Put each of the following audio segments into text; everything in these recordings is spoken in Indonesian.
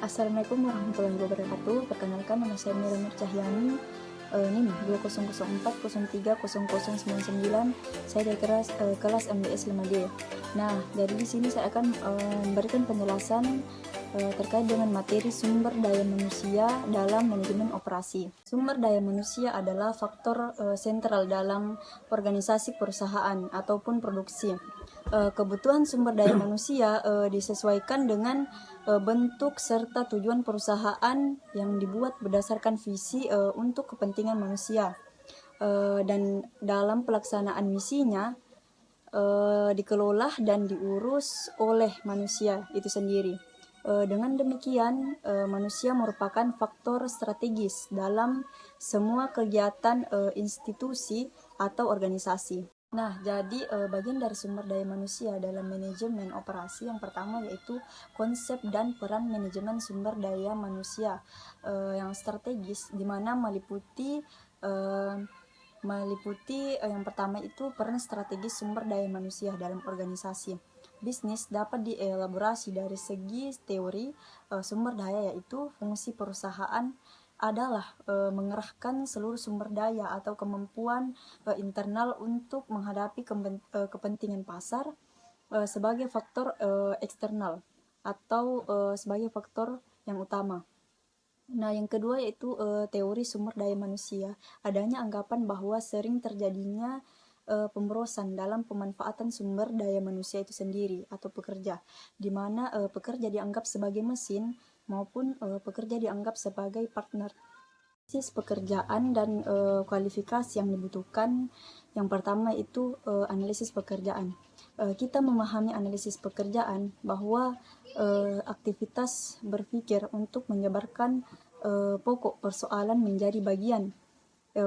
Assalamualaikum warahmatullahi wabarakatuh. Perkenalkan, nama saya Mira Nur Cahyani, NIM 2004030099. Saya dari kelas MBS 5G. Nah, dari di sini saya akan memberikan penjelasan terkait dengan materi sumber daya manusia dalam manajemen operasi. Sumber daya manusia adalah faktor sentral dalam organisasi perusahaan ataupun produksi. Kebutuhan sumber daya manusia disesuaikan dengan bentuk serta tujuan perusahaan yang dibuat berdasarkan visi untuk kepentingan manusia, dan dalam pelaksanaan misinya dikelola dan diurus oleh manusia itu sendiri. Dengan demikian, manusia merupakan faktor strategis dalam semua kegiatan institusi atau organisasi. Nah, jadi bagian dari sumber daya manusia dalam manajemen operasi yang pertama yaitu konsep dan peran manajemen sumber daya manusia yang strategis, di mana meliputi yang pertama itu peran strategis sumber daya manusia dalam organisasi. Bisnis dapat dielaborasi dari segi teori sumber daya, yaitu fungsi perusahaan adalah mengerahkan seluruh sumber daya atau kemampuan internal untuk menghadapi kepentingan pasar sebagai faktor eksternal atau sebagai faktor yang utama. Nah, yang kedua yaitu teori sumber daya manusia. Adanya anggapan bahwa sering terjadinya pemborosan dalam pemanfaatan sumber daya manusia itu sendiri atau pekerja, di mana pekerja dianggap sebagai mesin maupun pekerja dianggap sebagai partner. Analisis pekerjaan dan kualifikasi yang dibutuhkan. Yang pertama itu analisis pekerjaan. Kita memahami analisis pekerjaan bahwa aktivitas berpikir untuk menyebarkan pokok persoalan menjadi bagian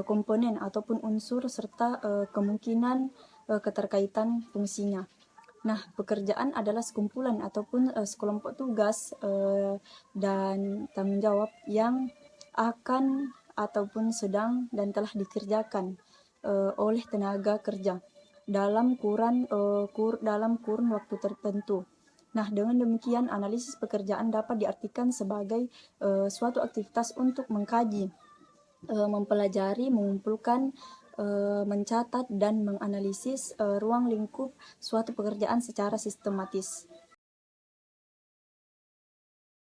komponen ataupun unsur serta kemungkinan keterkaitan fungsinya. Nah, pekerjaan adalah sekumpulan ataupun sekelompok tugas dan tanggung jawab yang akan ataupun sedang dan telah dikerjakan oleh tenaga kerja dalam kurun waktu tertentu. Nah, dengan demikian analisis pekerjaan dapat diartikan sebagai suatu aktivitas untuk mengkaji, mempelajari, mengumpulkan, mencatat dan menganalisis ruang lingkup suatu pekerjaan secara sistematis.